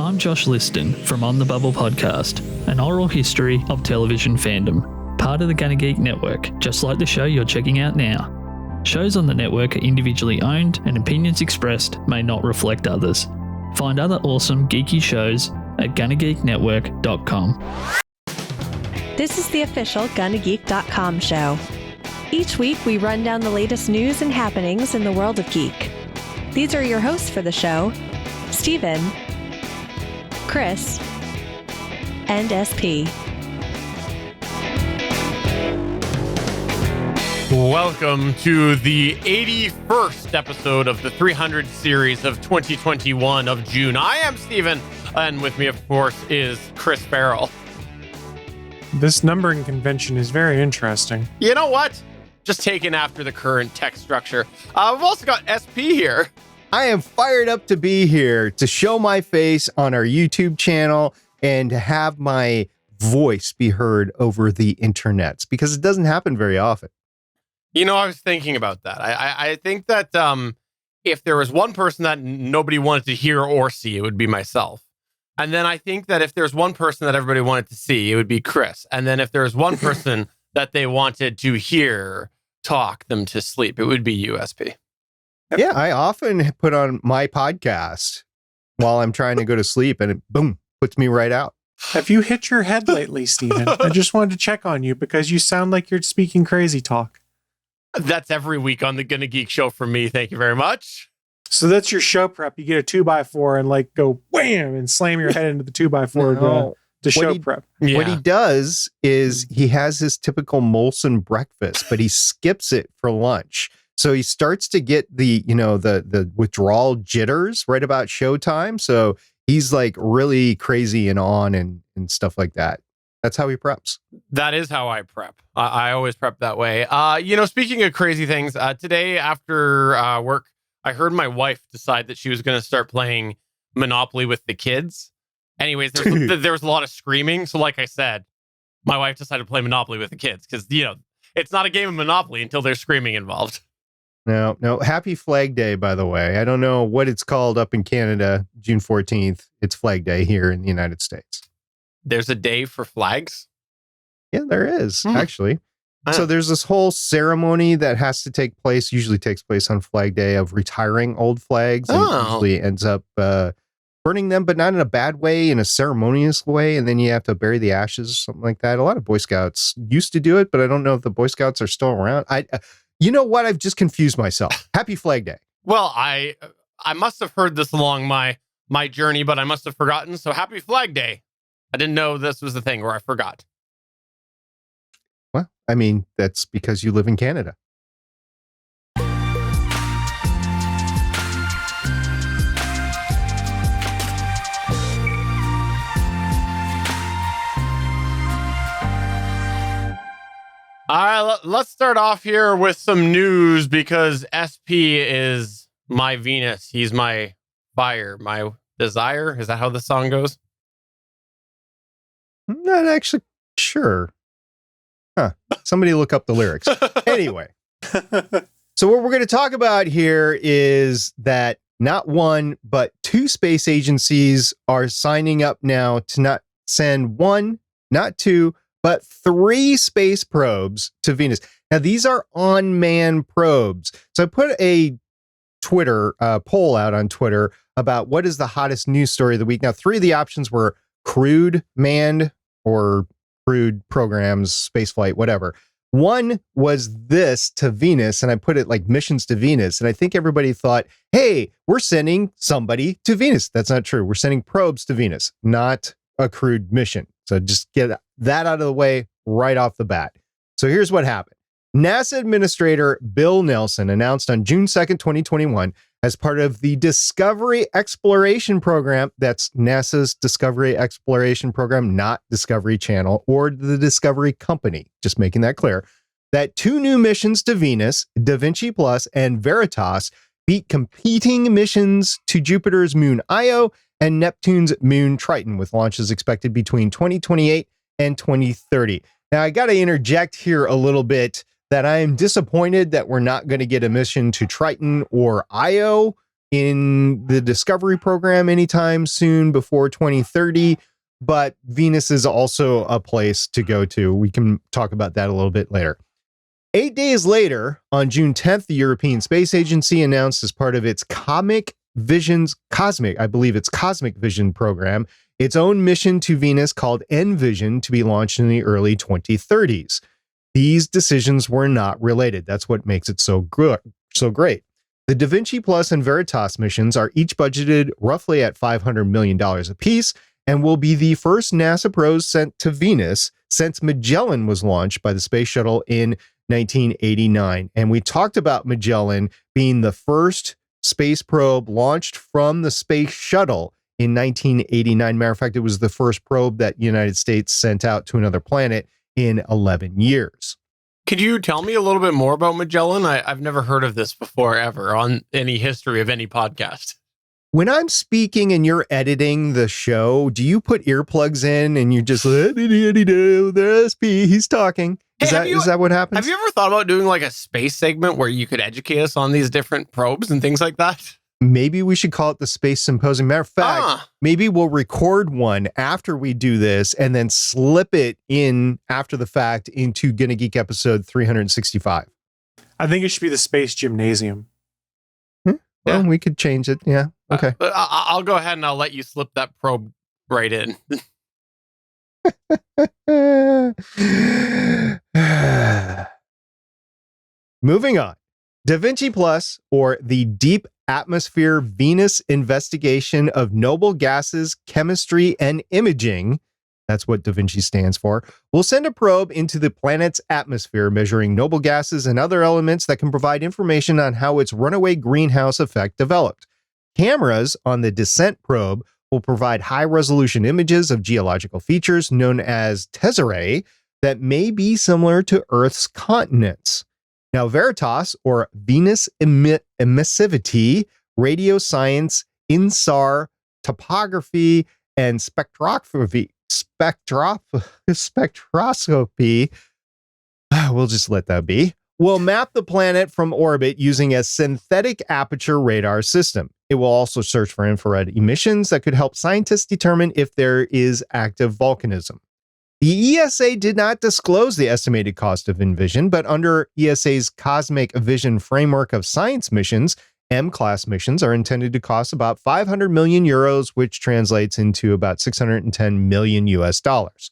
I'm Josh Liston from On the Bubble podcast, an oral history of television fandom, part of the Gunna Geek Network, just like the show you're checking out now. Shows on the network are individually owned and opinions expressed may not reflect others. Find other awesome geeky shows at GunnaGeekNetwork.com. This is the official GunnaGeek.com show. Each week we run down the latest news and happenings in the world of geek. These are your hosts for the show, Steven, Chris, and SP. Welcome to the 81st episode of the 300 series of 2021 of June. I am Steven, and with me, of course, is Chris Farrell. This numbering convention is very interesting. You know what? Just taken after the current text structure. We've also got SP here. I am fired up to be here to show my face on our YouTube channel and to have my voice be heard over the internets because it doesn't happen very often. You know, I was thinking about that. I think that if there was one person that nobody wanted to hear or see, it would be myself. And then I think that if there's one person that everybody wanted to see, it would be Chris. And then if there's one person that they wanted to hear talk them to sleep, it would be USP. Yeah, I often put on my podcast while I'm trying to go to sleep and it, boom, puts me right out. Have you hit your head lately, Steven? I just wanted to check on you because you sound like you're speaking crazy talk. That's every week on the Gonna Geek show from me. Thank you very much. So that's your show prep. You get a 2x4 and like go wham and slam your head into the 2x4 to show prep. Yeah. What he does is he has his typical Molson breakfast, but he skips it for lunch. So he starts to get the withdrawal jitters right about showtime. So he's like really crazy and on and stuff like that. That's how he preps. That is how I prep. I always prep that way. Speaking of crazy things, today after work, I heard my wife decide that she was going to start playing Monopoly with the kids. Anyways, there was a lot of screaming. So like I said, my wife decided to play Monopoly with the kids because, it's not a game of Monopoly until there's screaming involved. No. Happy Flag Day, by the way. I don't know what it's called up in Canada, June 14th. It's Flag Day here in the United States. There's a day for flags? Yeah, there is, actually. So there's this whole ceremony that has to take place, usually takes place on Flag Day, of retiring old flags. And usually ends up burning them, but not in a bad way, in a ceremonious way. And then you have to bury the ashes or something like that. A lot of Boy Scouts used to do it, but I don't know if the Boy Scouts are still around. You know what? I've just confused myself. Happy Flag Day. Well, I must have heard this along my journey, but I must have forgotten. So happy Flag Day. I didn't know this was the thing, or I forgot. Well, I mean, that's because you live in Canada. All right, let's start off here with some news because SP is my Venus. He's my fire, my desire. Is that how the song goes? I'm not actually sure. Somebody look up the lyrics. Anyway, so what we're going to talk about here is that not one, but two space agencies are signing up now to not send one, not two, but 3 space probes to Venus. Now, these are unmanned probes. So I put a Twitter poll out on Twitter about what is the hottest news story of the week. Now, 3 of the options were crewed, manned, or crewed programs, spaceflight, whatever. One was this to Venus, and I put it like missions to Venus. And I think everybody thought, hey, we're sending somebody to Venus. That's not true. We're sending probes to Venus, not a crewed mission. So just get that out of the way right off the bat. So here's what happened. NASA Administrator Bill Nelson announced on June 2nd, 2021, as part of the Discovery Exploration Program, that's NASA's Discovery Exploration Program, not Discovery Channel or the Discovery Company, just making that clear, that 2 new missions to Venus, Da Vinci Plus and Veritas, beat competing missions to Jupiter's moon Io and Neptune's moon Triton, with launches expected between 2028 and 2030. Now, I got to interject here a little bit that I am disappointed that we're not going to get a mission to Triton or Io. in the Discovery program anytime soon before 2030, but Venus is also a place to go to. We can talk about that a little bit later. 8 days later, on June 10th, the European Space Agency announced as part of its Cosmic Vision program, its own mission to Venus called Envision to be launched in the early 2030s. These decisions were not related. That's what makes it so great. The Da Vinci Plus and Veritas missions are each budgeted roughly at $500 million apiece and will be the first NASA probes sent to Venus since Magellan was launched by the Space Shuttle in 1989. And we talked about Magellan being the first space probe launched from the Space Shuttle in 1989. Matter of fact, it was the first probe that the United States sent out to another planet in 11 years. Could you tell me a little bit more about Magellan? I've never heard of this before, ever, on any history of any podcast. When I'm speaking and you're editing the show, do you put earplugs in and you just he's talking? Is that what happens? Have you ever thought about doing like a space segment where you could educate us on these different probes and things like that? Maybe we should call it the Space Symposium. Matter of fact, maybe we'll record one after we do this and then slip it in after the fact into Gonna Geek episode 365. I think it should be the Space Gymnasium. Well, we could change it. Yeah. Okay. I'll go ahead and I'll let you slip that probe right in. Moving on. Da Vinci Plus, or the Deep Atmosphere Venus Investigation of Noble Gases, Chemistry, and Imaging, that's what Da Vinci stands for, will send a probe into the planet's atmosphere measuring noble gases and other elements that can provide information on how its runaway greenhouse effect developed. Cameras on the descent probe will provide high-resolution images of geological features known as tesserae that may be similar to Earth's continents. Now, Veritas, or Venus Emissivity, Radio Science, INSAR, Topography, and Spectroscopy, we'll just let that be, will map the planet from orbit using a synthetic aperture radar system. It will also search for infrared emissions that could help scientists determine if there is active volcanism. The ESA did not disclose the estimated cost of Envision, but under ESA's Cosmic Vision framework of science missions, M-class missions are intended to cost about 500 million euros, which translates into about 610 million US dollars.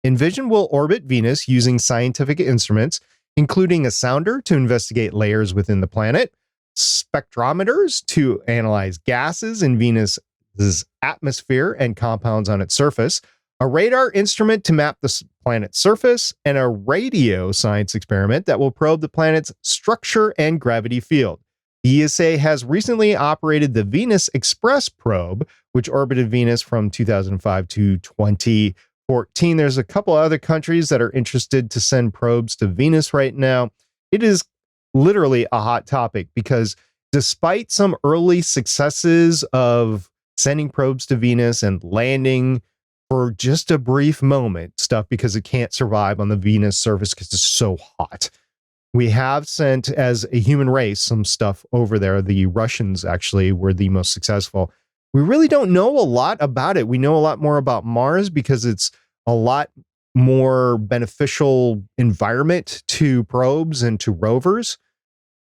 Envision will orbit Venus using scientific instruments, including a sounder to investigate layers within the planet, spectrometers to analyze gases in Venus's atmosphere and compounds on its surface, a radar instrument to map the planet's surface, and a radio science experiment that will probe the planet's structure and gravity field. The ESA has recently operated the Venus Express probe, which orbited Venus from 2005 to 2014. There's a couple other countries that are interested to send probes to Venus right now. It is literally a hot topic because despite some early successes of sending probes to Venus and landing for just a brief moment stuff because it can't survive on the Venus surface because it's so hot. We have sent, as a human race, some stuff over there. The Russians actually were the most successful. We really don't know a lot about it. We know a lot more about Mars because it's a lot more beneficial environment to probes and to rovers.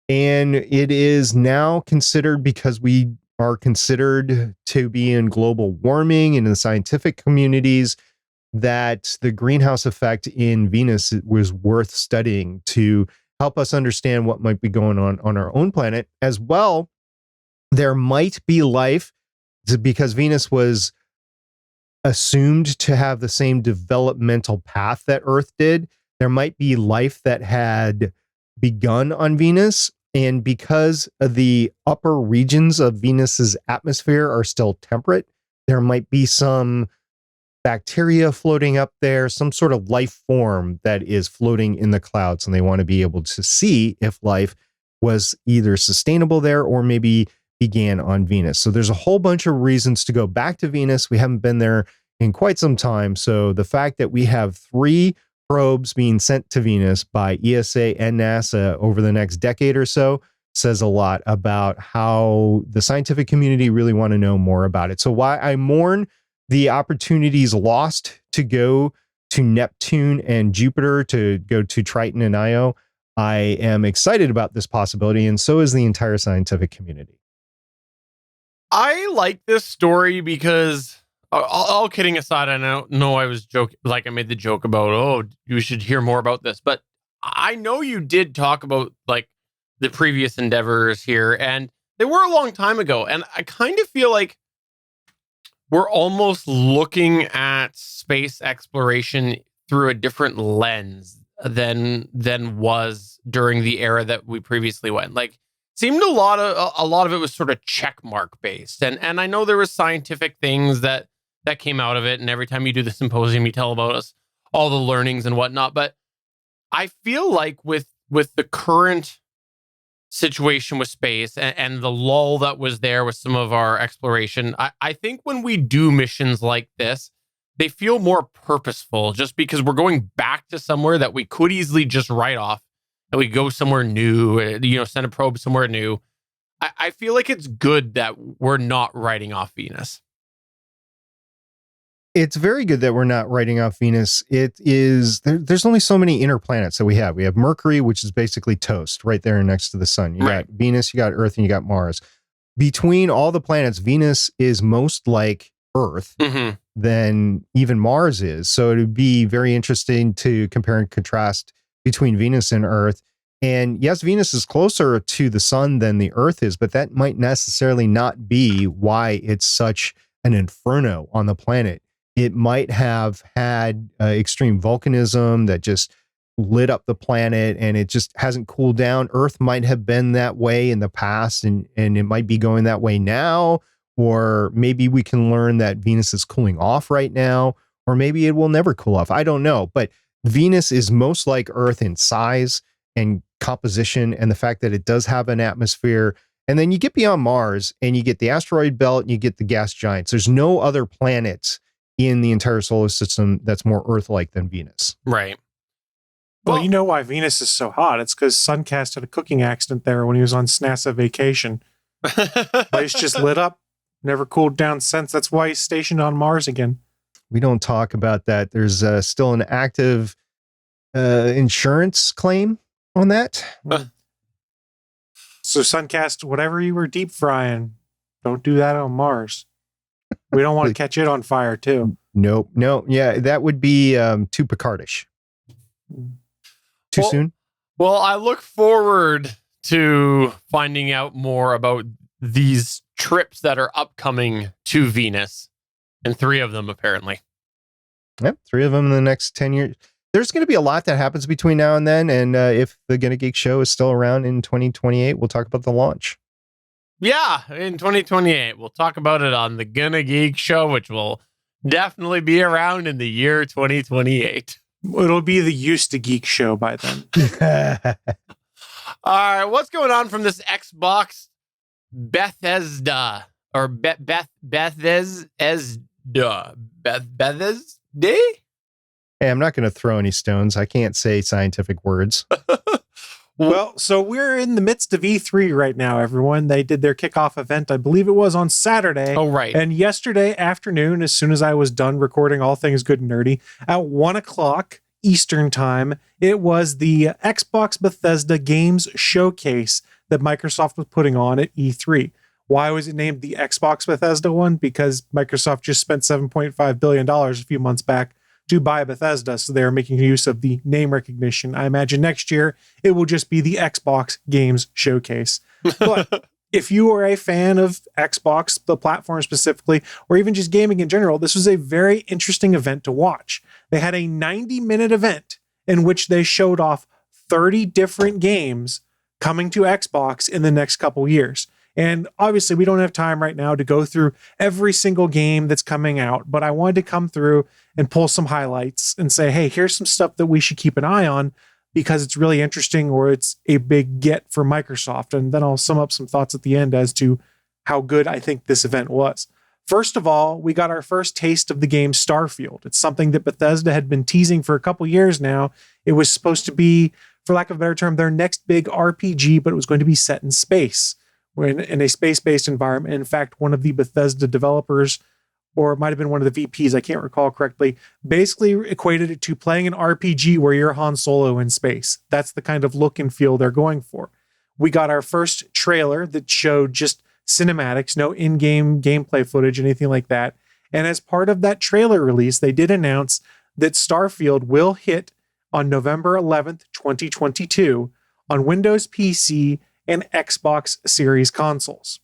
And it is now considered, because we are considered to be in global warming and in the scientific communities, that the greenhouse effect in Venus was worth studying to help us understand what might be going on our own planet. As well, there might be life, because Venus was assumed to have the same developmental path that Earth did. There might be life that had begun on Venus. And because the upper regions of Venus's atmosphere are still temperate, there might be some bacteria floating up there, some sort of life form that is floating in the clouds. And they want to be able to see if life was either sustainable there or maybe began on Venus. So there's a whole bunch of reasons to go back to Venus. We haven't been there in quite some time. So the fact that we have 3 probes being sent to Venus by ESA and NASA over the next decade or so says a lot about how the scientific community really want to know more about it. So while I mourn the opportunities lost to go to Neptune and Jupiter, to go to Triton and Io, I am excited about this possibility, and so is the entire scientific community. I like this story because, all kidding aside, I know I was joking, like I made the joke about, oh, you should hear more about this, but I know you did talk about like the previous endeavors here, and they were a long time ago, and I kind of feel like we're almost looking at space exploration through a different lens than was during the era that we previously went. Like, seemed a lot of it was sort of check mark based, and I know there was scientific things that came out of it, and every time you do the symposium, you tell about us all the learnings and whatnot. But I feel like with the current situation with space and the lull that was there with some of our exploration, I think when we do missions like this, they feel more purposeful, just because we're going back to somewhere that we could easily just write off, and we go somewhere new, send a probe somewhere new. I feel like it's good that we're not writing off Venus. It's very good that we're not writing off Venus. It is, there's only so many inner planets that we have. We have Mercury, which is basically toast right there next to the sun. You got Venus, you got Earth, and you got Mars. Between all the planets, Venus is most like Earth than even Mars is. So it would be very interesting to compare and contrast between Venus and Earth. And yes, Venus is closer to the sun than the Earth is, but that might necessarily not be why it's such an inferno on the planet. It might have had extreme volcanism that just lit up the planet, and it just hasn't cooled down. Earth might have been that way in the past, and it might be going that way now. Or maybe we can learn that Venus is cooling off right now, or maybe it will never cool off. I don't know. But Venus is most like Earth in size and composition, and the fact that it does have an atmosphere. And then you get beyond Mars, and you get the asteroid belt, and you get the gas giants. There's no other planets in the entire solar system that's more Earth-like than Venus. Right. Well, you know why Venus is so hot? It's because Suncast had a cooking accident there when he was on NASA vacation. Place just lit up, never cooled down since. That's why he's stationed on Mars again. We don't talk about that. There's still an active insurance claim on that. So Suncast, whatever you were deep frying, don't do that on Mars. We don't want to catch it on fire, too. Nope. No. Yeah, that would be too Picardish. Too soon? Well, I look forward to finding out more about these trips that are upcoming to Venus, and 3 of them, apparently. Yep, 3 of them in the next 10 years. There's going to be a lot that happens between now and then, and if the Gonna Geek show is still around in 2028, we'll talk about the launch. Yeah, in 2028. We'll talk about it on the Gonna Geek show, which will definitely be around in the year 2028. It'll be the Used to Geek show by then. All right, what's going on from this Xbox Bethesda or Bethesda? Hey, I'm not going to throw any stones. I can't say scientific words. Well, so we're in the midst of E3 right now, everyone. They did their kickoff event, I believe it was on Saturday. Oh, right. And yesterday afternoon, as soon as I was done recording All Things Good and Nerdy, at 1 o'clock Eastern Time, it was the Xbox Bethesda Games Showcase that Microsoft was putting on at E3. Why was it named the Xbox Bethesda one? Because Microsoft just spent $7.5 billion a few months back to buy Bethesda, so they're making use of the name recognition. I imagine next year it will just be the Xbox Games Showcase. But if you are a fan of Xbox, the platform specifically, or even just gaming in general, this was a very interesting event to watch. They had a 90-minute event in which they showed off 30 different games coming to Xbox in the next couple years. And obviously, we don't have time right now to go through every single game that's coming out, but I wanted to come through and pull some highlights and say, hey, here's some stuff that we should keep an eye on because it's really interesting or it's a big get for Microsoft. And then I'll sum up some thoughts at the end as to how good I think this event was. First of all, we got our first taste of the game Starfield. It's something that Bethesda had been teasing for a couple years now. It was supposed to be for lack of a better term, their next big RPG, but it was going to be set in space. We're in a space-based environment. In fact, one of the Bethesda developers, or it might have been one of the VPs, I can't recall correctly, basically equated it to playing an RPG where you're Han Solo in space. That's the kind of look and feel they're going for. We got our first trailer that showed just cinematics, no in-game gameplay footage, anything like that. And as part of that trailer release, they did announce that Starfield will hit on November 11th, 2022 on Windows PC and Xbox Series consoles.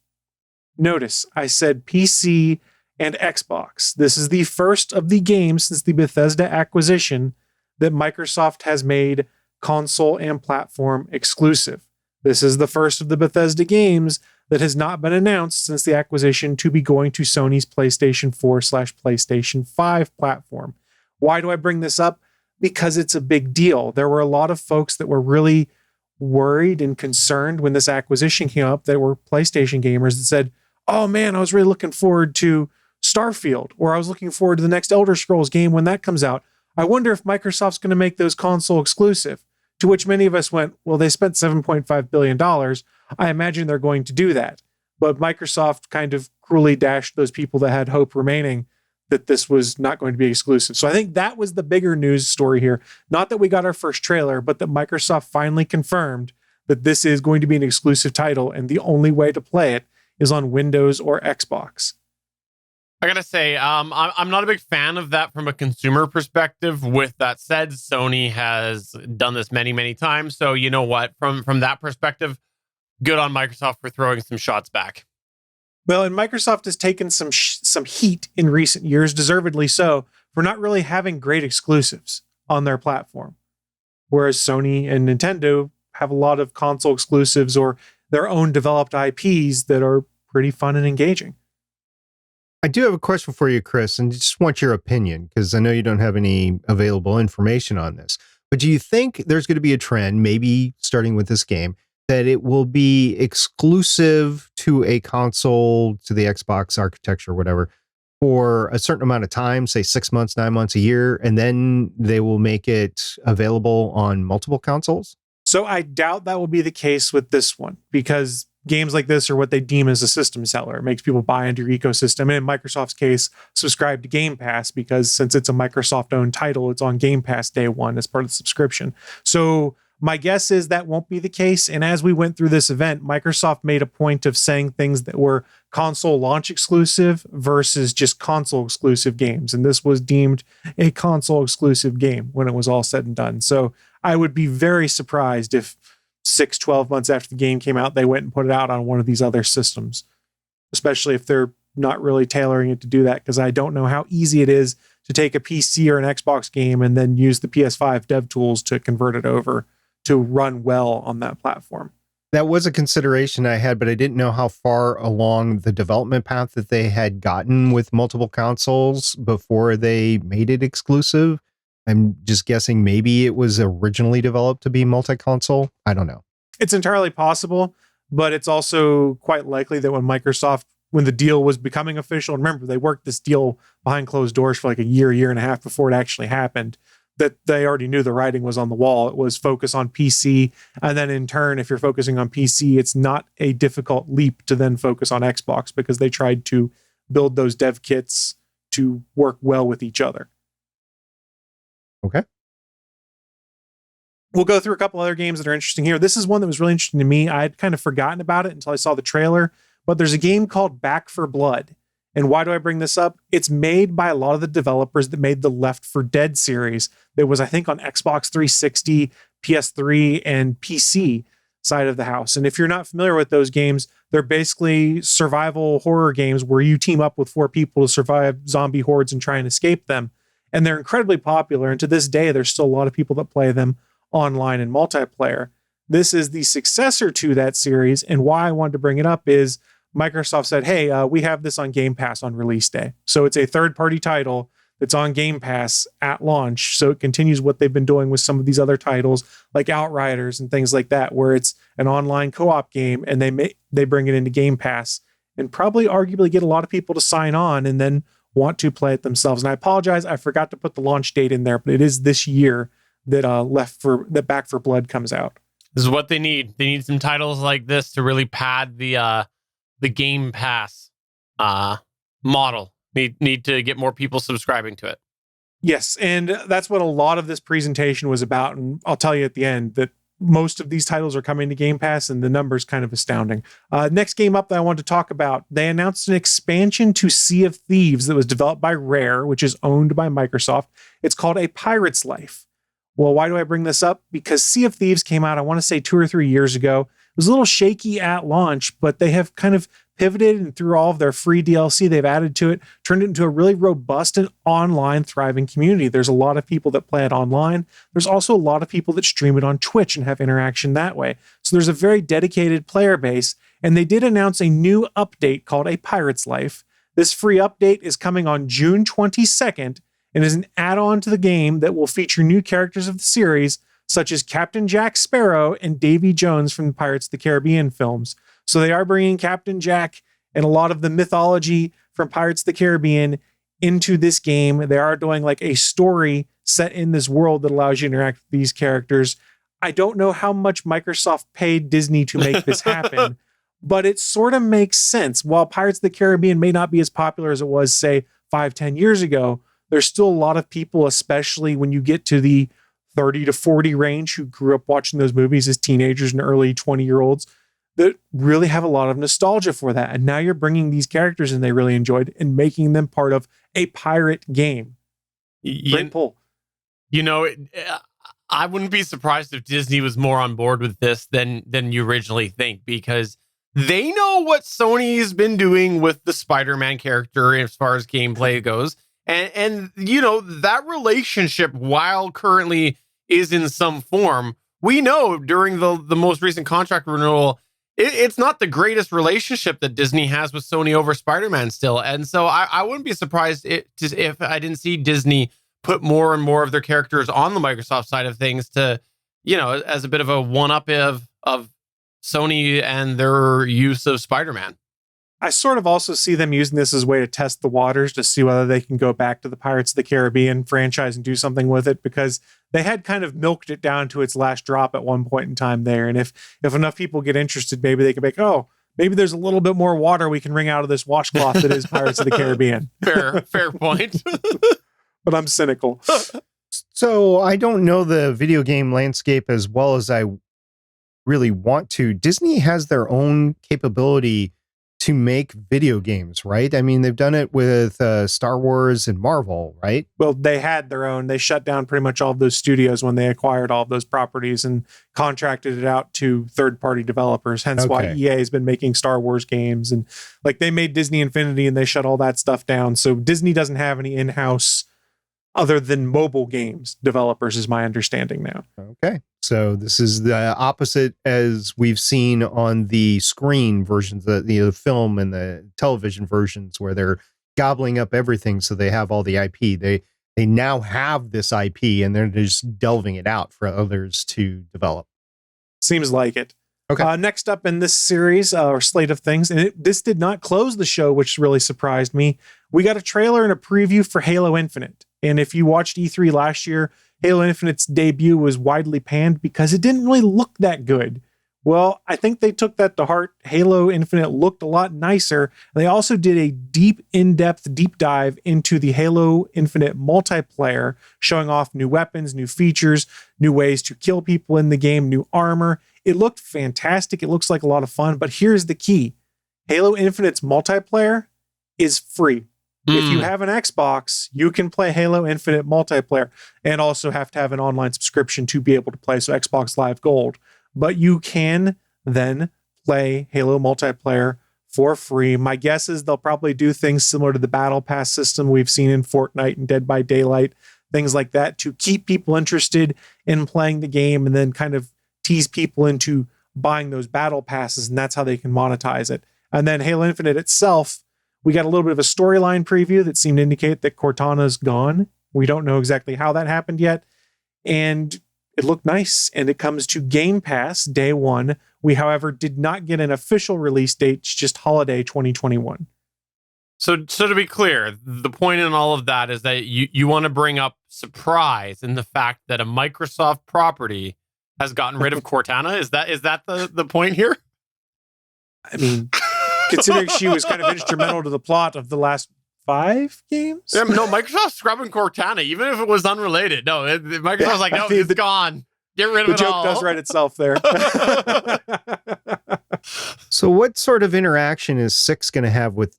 Notice, I said PC and Xbox. This is the first of the games since the Bethesda acquisition that Microsoft has made console and platform exclusive. This is the first of the Bethesda games that has not been announced since the acquisition to be going to Sony's PlayStation 4/PlayStation 5 platform. Why do I bring this up? Because it's a big deal. There were a lot of folks that were really worried and concerned when this acquisition came up that were PlayStation gamers that said, oh man, I was really looking forward to Starfield, or I was looking forward to the next Elder Scrolls game when that comes out. I wonder if Microsoft's going to make those console exclusive. To which many of us went, well, they spent $7.5 billion. I imagine they're going to do that. But Microsoft kind of cruelly dashed those people that had hope remaining that this was not going to be exclusive. So I think that was the bigger news story here. Not that we got our first trailer, but that Microsoft finally confirmed that this is going to be an exclusive title, and the only way to play it is on Windows or Xbox. I gotta say, I'm not a big fan of that from a consumer perspective. With that said, Sony has done this many, many times. So you know what? From that perspective, good on Microsoft for throwing some shots back. Well, and Microsoft has taken some heat in recent years, deservedly so, for not really having great exclusives on their platform. Whereas Sony and Nintendo have a lot of console exclusives or their own developed IPs that are pretty fun and engaging. I do have a question for you, Chris, and just want your opinion, because I know you don't have any available information on this. But do you think there's going to be a trend, maybe starting with this game, that it will be exclusive to a console, to the Xbox architecture, whatever, for a certain amount of time, say 6 months, 9 months, a year, and then they will make it available on multiple consoles? So I doubt that will be the case with this one, because games like this are what they deem as a system seller. It makes people buy into your ecosystem. And in Microsoft's case, subscribe to Game Pass, because since it's a Microsoft-owned title, it's on Game Pass day one as part of the subscription. So my guess is that won't be the case. And as we went through this event, Microsoft made a point of saying things that were console launch exclusive versus just console exclusive games. And this was deemed a console exclusive game when it was all said and done. So I would be very surprised if 12 months after the game came out, they went and put it out on one of these other systems, especially if they're not really tailoring it to do that, because I don't know how easy it is to take a PC or an Xbox game and then use the PS5 dev tools to convert it over to run well on that platform. That was a consideration I had, but I didn't know how far along the development path that they had gotten with multiple consoles before they made it exclusive. I'm just guessing maybe it was originally developed to be multi-console. I don't know. It's entirely possible, but it's also quite likely that when the deal was becoming official, remember, they worked this deal behind closed doors for like a year and a half before it actually happened, that they already knew the writing was on the wall. It was focus on PC. And then in turn, if you're focusing on PC, it's not a difficult leap to then focus on Xbox, because they tried to build those dev kits to work well with each other. Okay. We'll go through a couple other games that are interesting here. This is one that was really interesting to me. I had kind of forgotten about it until I saw the trailer, but there's a game called Back 4 Blood. And why do I bring this up? It's made by a lot of the developers that made the Left 4 Dead series. That was, I think, on Xbox 360, PS3, and PC side of the house. And if you're not familiar with those games, they're basically survival horror games where you team up with 4 people to survive zombie hordes and try and escape them. And they're incredibly popular. And to this day, there's still a lot of people that play them online and multiplayer. This is the successor to that series. And why I wanted to bring it up is Microsoft said, hey, we have this on Game Pass on release day. So it's a third-party title that's on Game Pass at launch. So it continues what they've been doing with some of these other titles like Outriders and things like that, where it's an online co-op game and they bring it into Game Pass and probably arguably get a lot of people to sign on and then want to play it themselves. And I apologize, I forgot to put the launch date in there, but it is this year that Back for Blood comes out. This is what they need. They need some titles like this to really pad the Game Pass model. Need to get more people subscribing to it. Yes, and that's what a lot of this presentation was about. And I'll tell you at the end that most of these titles are coming to Game Pass, and the number's kind of astounding. Next game up that I want to talk about, they announced an expansion to Sea of Thieves that was developed by Rare, which is owned by Microsoft. It's called A Pirate's Life. Well, why do I bring this up? Because Sea of Thieves came out, I want to say 2 or 3 years ago. It was a little shaky at launch, but they have kind of pivoted, and through all of their free DLC they've added to it, turned it into a really robust and online thriving community. There's a lot of people that play it online. There's also a lot of people that stream it on Twitch and have interaction that way. So there's a very dedicated player base, and they did announce a new update called A Pirate's Life. This free update is coming on June 22nd and is an add-on to the game that will feature new characters of the series, such as Captain Jack Sparrow and Davy Jones from the Pirates of the Caribbean films. So they are bringing Captain Jack and a lot of the mythology from Pirates of the Caribbean into this game. They are doing like a story set in this world that allows you to interact with these characters. I don't know how much Microsoft paid Disney to make this happen, but it sort of makes sense. While Pirates of the Caribbean may not be as popular as it was, say, 5-10 years ago, there's still a lot of people, especially when you get to the 30 to 40 range, who grew up watching those movies as teenagers and early 20-year-olds, that really have a lot of nostalgia for that. And now you're bringing these characters and they really enjoyed and making them part of a pirate game. Great pull. You know, I wouldn't be surprised if Disney was more on board with this than you originally think, because they know what Sony's been doing with the Spider-Man character as far as gameplay goes. And you know, that relationship, while currently is in some form, we know during the most recent contract renewal, it's not the greatest relationship that Disney has with Sony over Spider-Man still. And so I wouldn't be surprised if I didn't see Disney put more and more of their characters on the Microsoft side of things to, you know, as a bit of a one-up of Sony and their use of Spider-Man. I sort of also see them using this as a way to test the waters to see whether they can go back to the Pirates of the Caribbean franchise and do something with it, because they had kind of milked it down to its last drop at one point in time there. And if enough people get interested, maybe they can make, maybe there's a little bit more water we can wring out of this washcloth that is Pirates of the Caribbean. Fair point. But I'm cynical. So I don't know the video game landscape as well as I really want to. Disney has their own capability to make video games, right? I mean, they've done it with Star Wars and Marvel, right? Well, they had their own. They shut down pretty much all of those studios when they acquired all of those properties and contracted it out to third-party developers. Hence why EA has been making Star Wars games. And like, they made Disney Infinity and they shut all that stuff down. So Disney doesn't have any in-house other than mobile games developers, is my understanding now. Okay. So this is the opposite as we've seen on the screen versions, the film and the television versions, where they're gobbling up everything so they have all the IP. They now have this IP and they're just delving it out for others to develop. Seems like it. Okay. Next up in this series or slate of things, and this did not close the show, which really surprised me. We got a trailer and a preview for Halo Infinite. And if you watched E3 last year, Halo Infinite's debut was widely panned because it didn't really look that good. Well, I think they took that to heart. Halo Infinite looked a lot nicer. They also did a in-depth deep dive into the Halo Infinite multiplayer, showing off new weapons, new features, new ways to kill people in the game, new armor. It looked fantastic. It looks like a lot of fun, but here's the key. Halo Infinite's multiplayer is free. If you have an Xbox, you can play Halo Infinite multiplayer and also have to have an online subscription to be able to play, so Xbox Live Gold. But you can then play Halo multiplayer for free. My guess is they'll probably do things similar to the Battle Pass system we've seen in Fortnite and Dead by Daylight, things like that, to keep people interested in playing the game and then kind of tease people into buying those Battle Passes, and that's how they can monetize it. And then Halo Infinite itself, we got a little bit of a storyline preview that seemed to indicate that Cortana's gone. We don't know exactly how that happened yet. And it looked nice. And it comes to Game Pass day one. We, however, did not get an official release date. It's just holiday 2021. So to be clear, the point in all of that is that you want to bring up surprise in the fact that a Microsoft property has gotten rid of Cortana. Is that the point here? I mean, considering she was kind of instrumental to the plot of the last 5 games. Yeah, no, Microsoft's scrubbing Cortana, even if it was unrelated. No, Microsoft's like, no, it's gone. Get rid of it all. The joke does write itself there. So what sort of interaction is 6 going to have with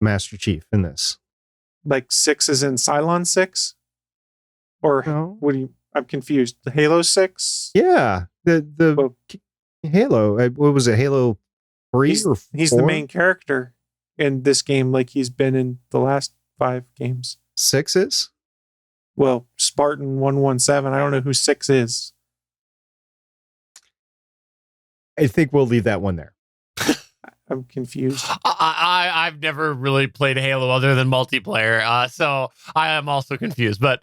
Master Chief in this? Like 6 is in Cylon 6? Or No. what do you... I'm confused. The Halo 6? Yeah. The Halo. What was it? Halo 3 or 4? He's the main character in this game, like he's been in the last 5 games. 6 is? Well, Spartan 117. I don't know who 6 is. I think we'll leave that one there. I'm confused. I've never really played Halo other than multiplayer, so I am also confused. But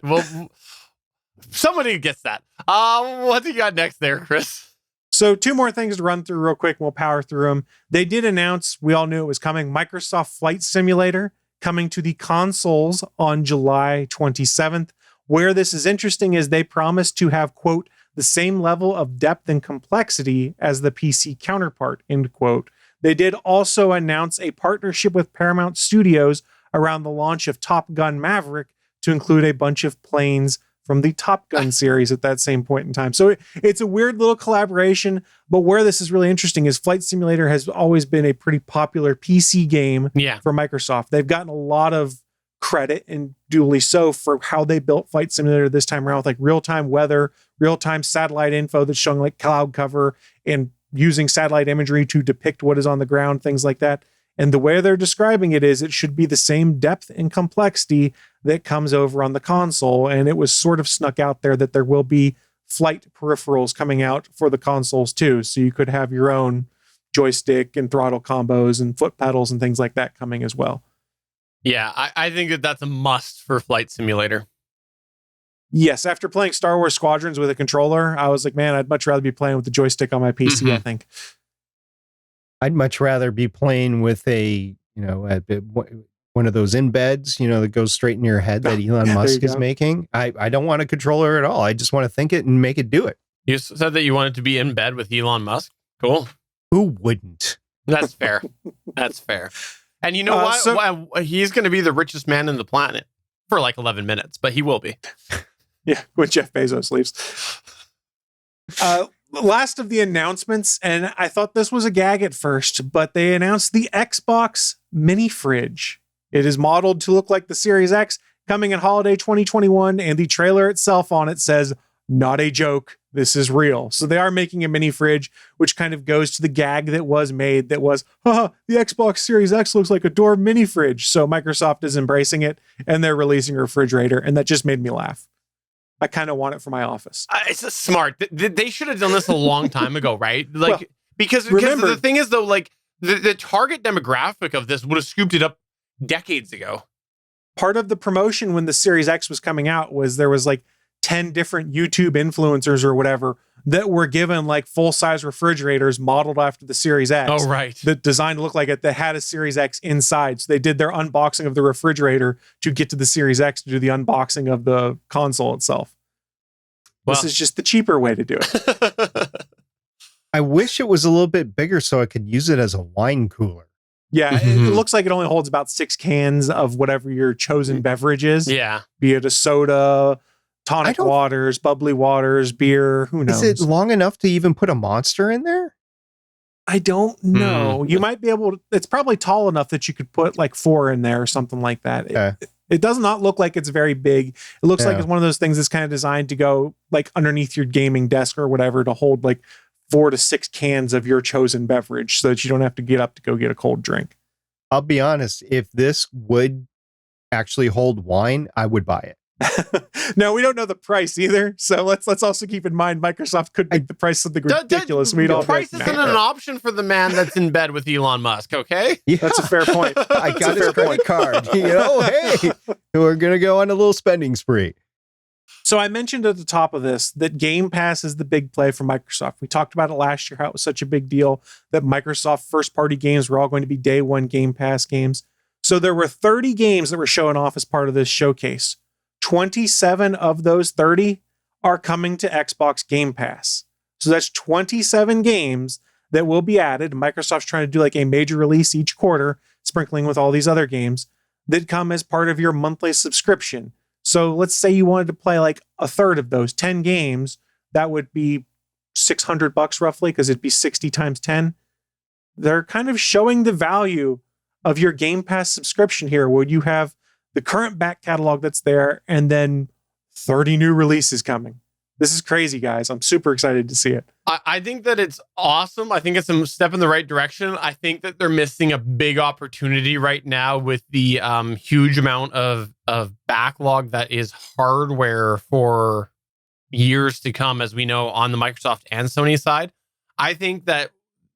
somebody gets that. What do you got next there, Chris? So 2 more things to run through real quick. We'll power through them. They did announce, we all knew it was coming, Microsoft Flight Simulator coming to the consoles on July 27th. Where this is interesting is they promised to have, quote, the same level of depth and complexity as the PC counterpart, end quote. They did also announce a partnership with Paramount Studios around the launch of Top Gun Maverick to include a bunch of planes from the Top Gun series at that same point in time. So it's a weird little collaboration, but where this is really interesting is Flight Simulator has always been a pretty popular PC game for Microsoft. They've gotten a lot of credit, and duly so, for how they built Flight Simulator this time around with like real-time weather, real-time satellite info that's showing like cloud cover and using satellite imagery to depict what is on the ground, things like that. And the way they're describing it is it should be the same depth and complexity that comes over on the console. And it was sort of snuck out there that there will be flight peripherals coming out for the consoles too. So you could have your own joystick and throttle combos and foot pedals and things like that coming as well. Yeah, I think that's a must for Flight Simulator. Yes, after playing Star Wars Squadrons with a controller, I was like, man, I'd much rather be playing with the joystick on my PC, I think. I'd much rather be playing with one of those embeds, that goes straight in your head that Elon Musk is making. I don't want a controller at all. I just want to think it and make it do it. You said that you wanted to be in bed with Elon Musk. Cool. Who wouldn't? That's fair. That's fair. And you know what? So, he's going to be the richest man in the planet for like 11 minutes, but he will be. Yeah, when Jeff Bezos leaves. Last of the announcements, and I thought this was a gag at first, but they announced the Xbox mini fridge. It is modeled to look like the Series X, coming in holiday 2021, and the trailer itself on it says, not a joke, this is real. So they are making a mini fridge, which kind of goes to the gag that was made that was, the Xbox Series X looks like a door mini fridge. So Microsoft is embracing it, and they're releasing a refrigerator, and that just made me laugh. I kind of want it for my office. It's just smart. They should have done this a long time ago, right? Like, because the thing is, though, like the target demographic of this would have scooped it up decades ago. Part of the promotion when the Series X was coming out was there was like 10 different YouTube influencers or whatever that were given like full-size refrigerators modeled after the Series X. Oh, right. That designed to look like it, that had a Series X inside. So they did their unboxing of the refrigerator to get to the Series X to do the unboxing of the console itself. Well, this is just the cheaper way to do it. I wish it was a little bit bigger so I could use it as a wine cooler. Yeah, it looks like it only holds about 6 cans of whatever your chosen beverage is. Yeah. Be it a soda, tonic waters, bubbly waters, beer, who knows? Is it long enough to even put a Monster in there? I don't know. You might be able to, it's probably tall enough that you could put like 4 in there or something like that. Okay. It does not look like it's very big. It looks like it's one of those things that's kind of designed to go like underneath your gaming desk or whatever to hold like 4 to 6 cans of your chosen beverage so that you don't have to get up to go get a cold drink. I'll be honest, if this would actually hold wine, I would buy it. No, we don't know the price either. So let's also keep in mind Microsoft could make the price something ridiculous. The price isn't an option for the man that's in bed with Elon Musk, okay? Yeah. That's a fair point. I got his credit card. Hey, we're going to go on a little spending spree. So I mentioned at the top of this that Game Pass is the big play for Microsoft. We talked about it last year, how it was such a big deal that Microsoft first-party games were all going to be day one Game Pass games. So there were 30 games that were showing off as part of this showcase. 27 of those 30 are coming to Xbox Game Pass. So that's 27 games that will be added. Microsoft's trying to do like a major release each quarter, sprinkling with all these other games that come as part of your monthly subscription. So let's say you wanted to play like a third of those 10 games, that would be $600 roughly, because it'd be 60 times 10. They're kind of showing the value of your Game Pass subscription here, where you have the current back catalog that's there and then 30 new releases coming. This is crazy, guys. I'm super excited to see it. I think that it's awesome. I think it's a step in the right direction. I think that they're missing a big opportunity right now with the huge amount of backlog that is hardware for years to come, as we know, on the Microsoft and Sony side. I think that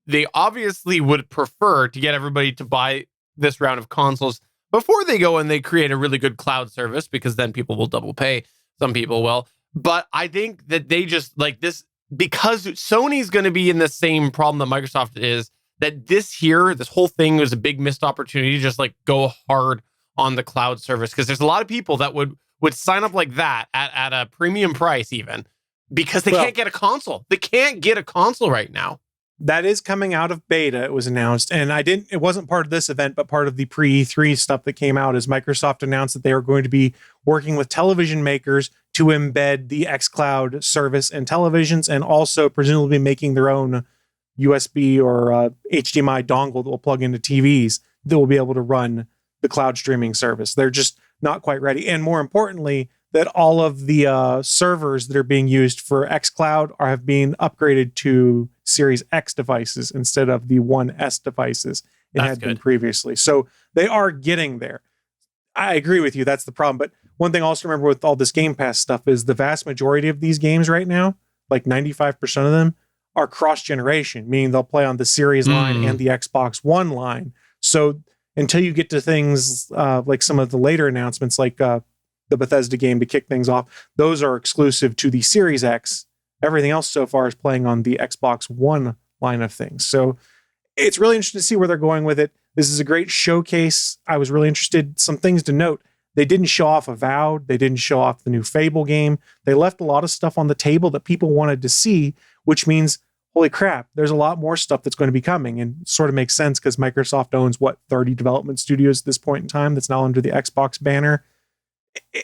they obviously would prefer to get everybody to buy this round of consoles before they go and they create a really good cloud service, because then people will double pay. Some people will. But I think that they just like this, because Sony's going to be in the same problem that Microsoft is, that this whole thing was a big missed opportunity to just like go hard on the cloud service. Because there's a lot of people that would sign up like that at a premium price even, because they can't get a console. They can't get a console right now. That is coming out of beta, it was announced. And it wasn't part of this event, but part of the pre-E3 stuff that came out, is Microsoft announced that they are going to be working with television makers to embed the xCloud service in televisions, and also presumably making their own USB or HDMI dongle that will plug into TVs that will be able to run the cloud streaming service. They're just not quite ready. And more importantly, that all of the servers that are being used for xCloud have been upgraded to Series X devices instead of the One S devices it had been previously. So they are getting there. I agree with you. That's the problem. But one thing also remember with all this Game Pass stuff is the vast majority of these games right now, like 95% of them, are cross-generation, meaning they'll play on the Series line and the Xbox One line. So until you get to things like some of the later announcements, like the Bethesda game to kick things off, those are exclusive to the Series X. Everything else so far is playing on the Xbox One line of things. So it's really interesting to see where they're going with it. This is a great showcase. I was really interested. Some things to note. They didn't show off Avowed. They didn't show off the new Fable game. They left a lot of stuff on the table that people wanted to see, which means, holy crap, there's a lot more stuff that's going to be coming. And it sort of makes sense because Microsoft owns, 30 development studios at this point in time that's now under the Xbox banner.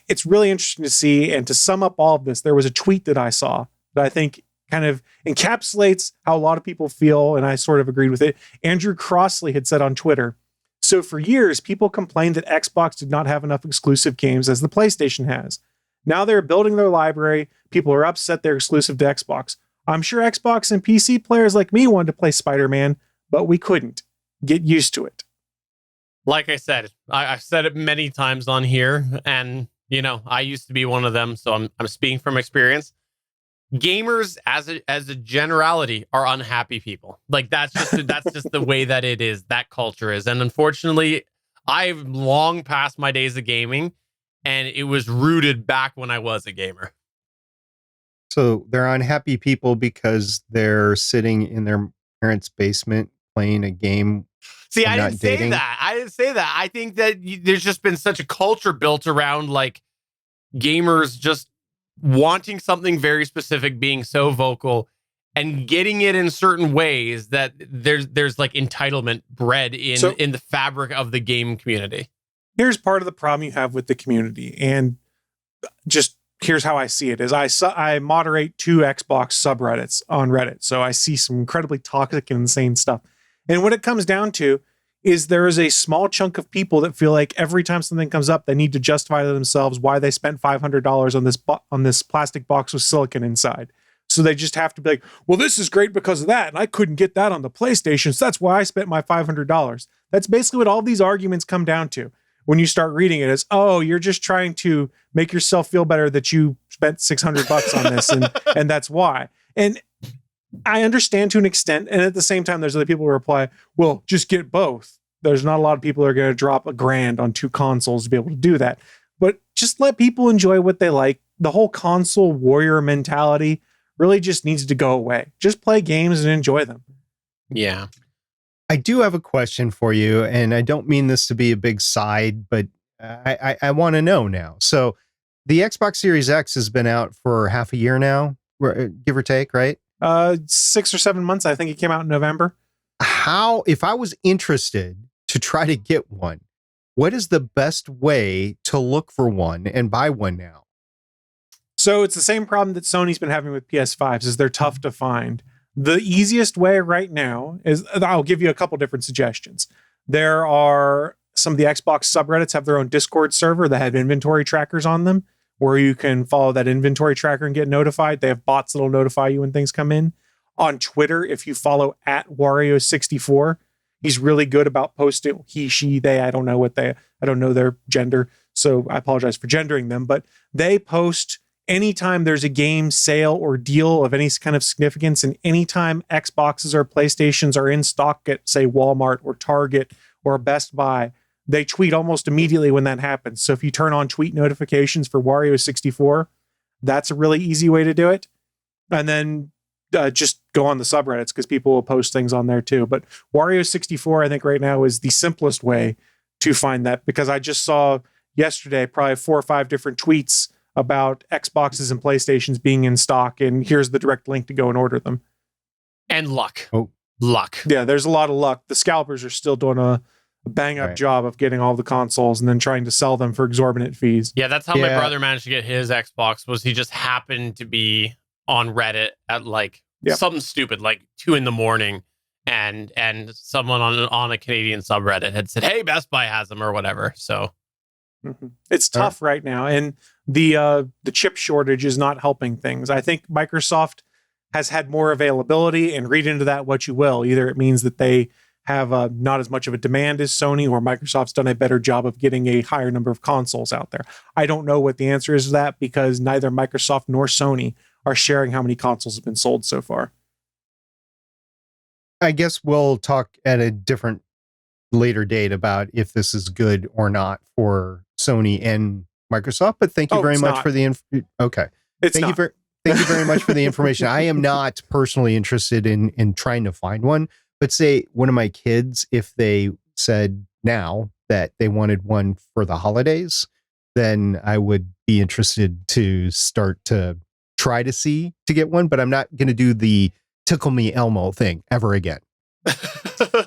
It's really interesting to see. And to sum up all of this, there was a tweet that I saw that I think kind of encapsulates how a lot of people feel, and I sort of agreed with it. Andrew Crossley had said on Twitter, "So for years, people complained that Xbox did not have enough exclusive games as the PlayStation has. Now they're building their library. People are upset they're exclusive to Xbox. I'm sure Xbox and PC players like me wanted to play Spider-Man, but we couldn't. Get used to it." Like I said, I've said it many times on here, and I used to be one of them, so I'm speaking from experience. Gamers, as a generality, are unhappy people. Like that's just the way that it is. That culture is, and unfortunately, I've long passed my days of gaming, and it was rooted back when I was a gamer. So they're unhappy people because they're sitting in their parents' basement playing a game. See, I didn't say that. I think that there's just been such a culture built around like gamers just wanting something very specific, being so vocal, and getting it in certain ways that there's like entitlement bred in the fabric of the game community. Here's part of the problem you have with the community, and just here's how I see it: is I moderate 2 Xbox subreddits on Reddit, so I see some incredibly toxic and insane stuff. And what it comes down to is there is a small chunk of people that feel like every time something comes up, they need to justify to themselves why they spent $500 on this plastic box with silicon inside. So they just have to be like, well, this is great because of that, and I couldn't get that on the PlayStation, so that's why I spent my $500. That's basically what all these arguments come down to. When you start reading it, as, oh, you're just trying to make yourself feel better that you spent $600 on this, and that's why. And I understand to an extent, and at the same time, there's other people who reply, well, just get both. There's not a lot of people who are going to drop $1,000 on 2 consoles to be able to do that. But just let people enjoy what they like. The whole console warrior mentality really just needs to go away. Just play games and enjoy them. Yeah. I do have a question for you, and I don't mean this to be a big side, but I want to know now. So the Xbox Series X has been out for half a year now, give or take, right? 6 or 7 months. I think it came out in November. How, if I was interested to try to get one, what is the best way to look for one and buy one now? So it's the same problem that Sony's been having with PS5s, is they're tough to find. The easiest way right now is, I'll give you a couple different suggestions. There are some of the Xbox subreddits have their own Discord server that have inventory trackers on them, where you can follow that inventory tracker and get notified. They have bots that'll notify you when things come in. On Twitter, if you follow at Wario64, he's really good about posting he, she, they. I don't know their gender, so I apologize for gendering them, but they post anytime there's a game sale or deal of any kind of significance, and anytime Xboxes or PlayStations are in stock at, say, Walmart or Target or Best Buy, they tweet almost immediately when that happens. So if you turn on tweet notifications for Wario64, that's a really easy way to do it. And then just go on the subreddits, because people will post things on there too. But Wario64, I think right now is the simplest way to find that, because I just saw yesterday probably 4 or 5 different tweets about Xboxes and PlayStations being in stock, and here's the direct link to go and order them. And luck. Oh. Luck. Yeah, there's a lot of luck. The scalpers are still doing a bang-up job of getting all the consoles and then trying to sell them for exorbitant fees. Yeah, that's how my brother managed to get his Xbox, was he just happened to be on Reddit at something stupid, like 2 a.m, and someone on a Canadian subreddit had said, "Hey, Best Buy has them," or whatever. So it's tough right now, and the chip shortage is not helping things. I think Microsoft has had more availability, and read into that what you will. Either it means that they have not as much of a demand as Sony, or Microsoft's done a better job of getting a higher number of consoles out there. I don't know what the answer is to that, because neither Microsoft nor Sony are sharing how many consoles have been sold so far. I guess we'll talk at a different later date about if this is good or not for Sony and Microsoft, but thank you very much for the okay. Thank you very much for the information. I am not personally interested in trying to find one, but say one of my kids, if they said now that they wanted one for the holidays, then I would be interested to start to try to get one, but I'm not going to do the tickle me Elmo thing ever again.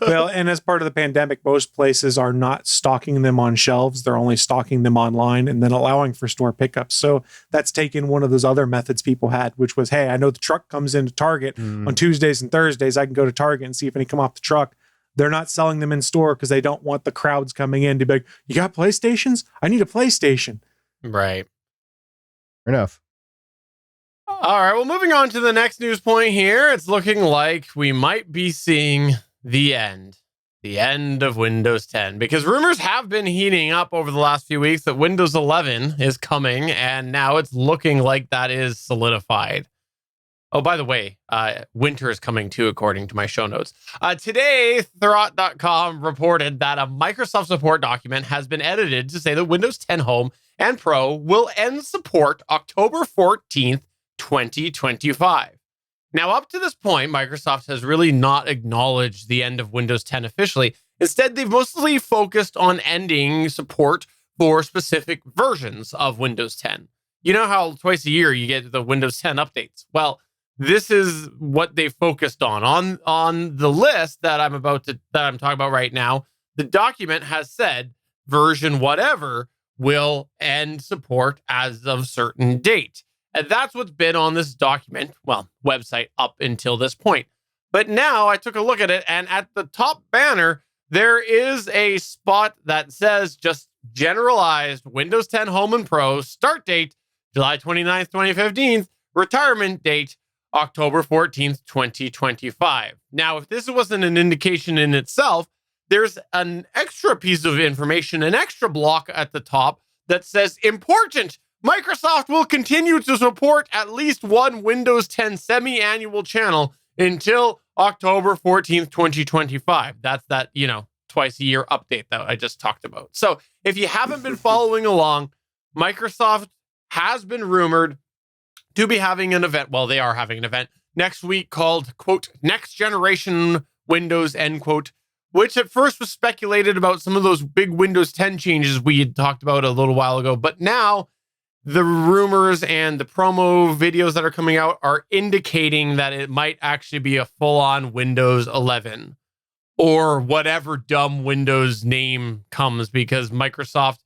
Well, and as part of the pandemic, most places are not stocking them on shelves. They're only stocking them online and then allowing for store pickups. So that's taken one of those other methods people had, which was, hey, I know the truck comes into Target on Tuesdays and Thursdays. I can go to Target and see if any come off the truck. They're not selling them in store because they don't want the crowds coming in to be like, you got PlayStations? I need a PlayStation. Right. Fair enough. All right, well, moving on to the next news point here. It's looking like we might be seeing the end of Windows 10, because rumors have been heating up over the last few weeks that Windows 11 is coming, and now it's looking like that is solidified. Oh, by the way, winter is coming too, according to my show notes. Today, Thurrott.com reported that a Microsoft support document has been edited to say that Windows 10 Home and Pro will end support October 14th, 2025. Now, up to this point, Microsoft has really not acknowledged the end of Windows 10 officially. Instead, they've mostly focused on ending support for specific versions of Windows 10. You know how twice a year you get the Windows 10 updates? Well, this is what they focused on. On the list that I'm talking about right now, the document has said version whatever will end support as of certain date. And that's what's been on this document, website up until this point. But now I took a look at it, and at the top banner, there is a spot that says just generalized Windows 10 Home and Pro, start date July 29th, 2015, retirement date October 14th, 2025. Now, if this wasn't an indication in itself, there's an extra piece of information, an extra block at the top that says important. Microsoft will continue to support at least one Windows 10 semi-annual channel until October 14th, 2025. That's that, twice a year update that I just talked about. So if you haven't been following along, Microsoft has been rumored to be having an event. Well, they are having an event next week called, quote, Next Generation Windows, end quote, which at first was speculated about some of those big Windows 10 changes we had talked about a little while ago. But now the rumors and the promo videos that are coming out are indicating that it might actually be a full-on Windows 11 or whatever dumb Windows name comes, because Microsoft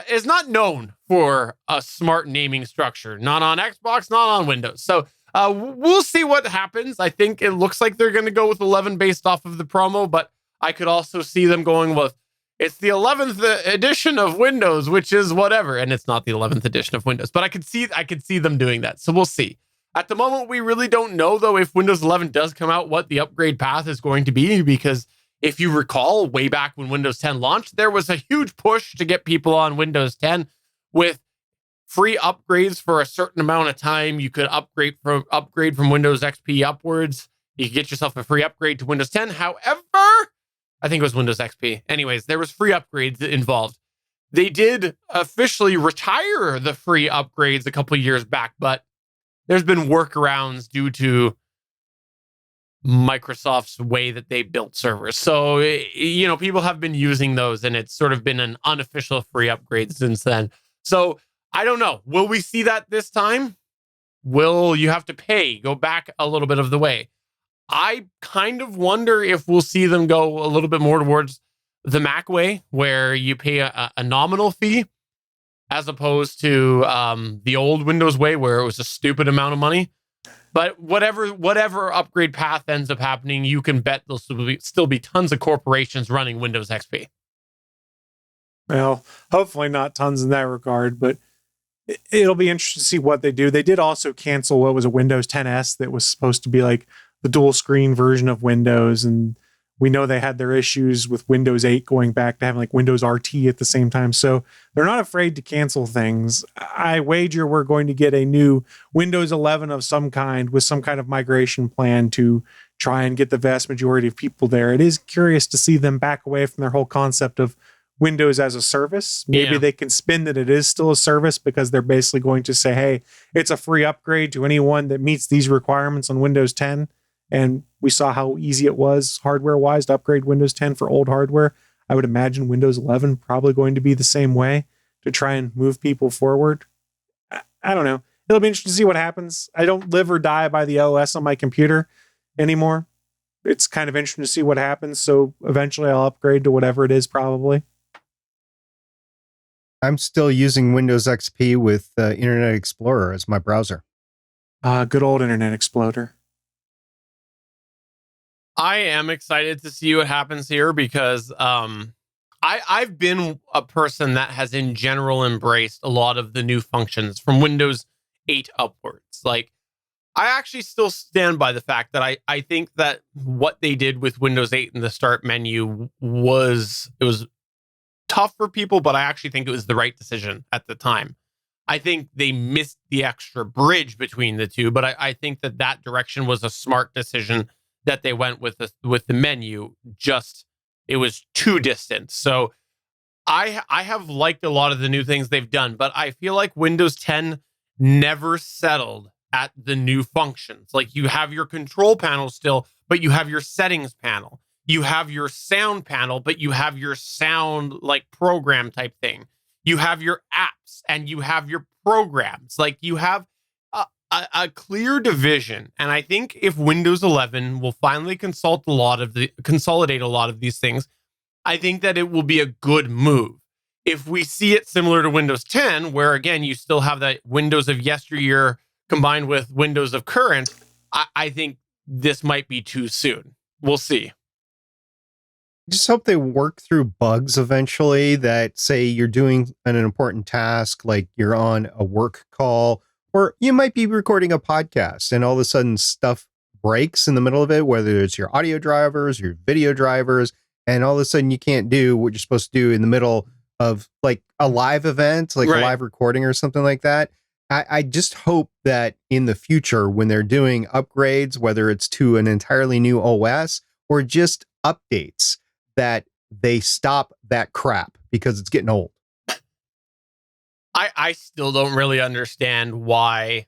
is not known for a smart naming structure, not on Xbox, not on Windows. So we'll see what happens. I think it looks like they're going to go with 11 based off of the promo, but I could also see them going with, it's the 11th edition of Windows, which is whatever. And it's not the 11th edition of Windows, but I could see them doing that. So we'll see. At the moment, we really don't know, though, if Windows 11 does come out, what the upgrade path is going to be, because if you recall, way back when Windows 10 launched, there was a huge push to get people on Windows 10 with free upgrades for a certain amount of time. You could upgrade from Windows XP upwards. You could get yourself a free upgrade to Windows 10. However, I think it was Windows XP. Anyways, there was free upgrades involved. They did officially retire the free upgrades a couple of years back, but there's been workarounds due to Microsoft's way that they built servers. So, people have been using those, and it's sort of been an unofficial free upgrade since then. So I don't know. Will we see that this time? Will you have to pay, go back a little bit of the way? I kind of wonder if we'll see them go a little bit more towards the Mac way, where you pay a nominal fee, as opposed to the old Windows way, where it was a stupid amount of money. But whatever upgrade path ends up happening, you can bet there'll still be tons of corporations running Windows XP. Well, hopefully not tons in that regard, but it'll be interesting to see what they do. They did also cancel what was a Windows 10S that was supposed to be like the dual screen version of Windows, and we know they had their issues with Windows 8 going back to having like Windows RT at the same time. So they're not afraid to cancel things. I wager we're going to get a new Windows 11 of some kind with some kind of migration plan to try and get the vast majority of people there. It is curious to see them back away from their whole concept of Windows as a service. Maybe they can spin that it is still a service, because they're basically going to say, hey, it's a free upgrade to anyone that meets these requirements on Windows 10. And we saw how easy it was hardware-wise to upgrade Windows 10 for old hardware. I would imagine Windows 11 probably going to be the same way to try and move people forward. I don't know. It'll be interesting to see what happens. I don't live or die by the OS on my computer anymore. It's kind of interesting to see what happens. So eventually I'll upgrade to whatever it is, probably. I'm still using Windows XP with Internet Explorer as my browser. Good old Internet Explorer. I am excited to see what happens here, because I've been a person that has in general embraced a lot of the new functions from Windows 8 upwards. Like, I actually still stand by the fact that I think that what they did with Windows 8 in the start menu was tough for people, but I actually think it was the right decision at the time. I think they missed the extra bridge between the two, but I think that direction was a smart decision that they went with the menu. Just, it was too distant. So I have liked a lot of the new things they've done, but I feel like Windows 10 never settled at the new functions. Like, you have your control panel still, but you have your settings panel. You have your sound panel, but you have your sound like program type thing. You have your apps and you have your programs. Like, you have a clear division. And I think if Windows 11 will finally consolidate a lot of these things, I think that it will be a good move. If we see it similar to Windows 10, where again, you still have that Windows of yesteryear combined with Windows of current, I think this might be too soon. We'll see. Just hope they work through bugs eventually that, say you're doing an important task, like you're on a work call, or you might be recording a podcast and all of a sudden stuff breaks in the middle of it, whether it's your audio drivers, your video drivers, and all of a sudden you can't do what you're supposed to do in the middle of like a live event, like a live recording or something like that. I just hope that in the future, when they're doing upgrades, whether it's to an entirely new OS or just updates, that they stop that crap, because it's getting old. I still don't really understand why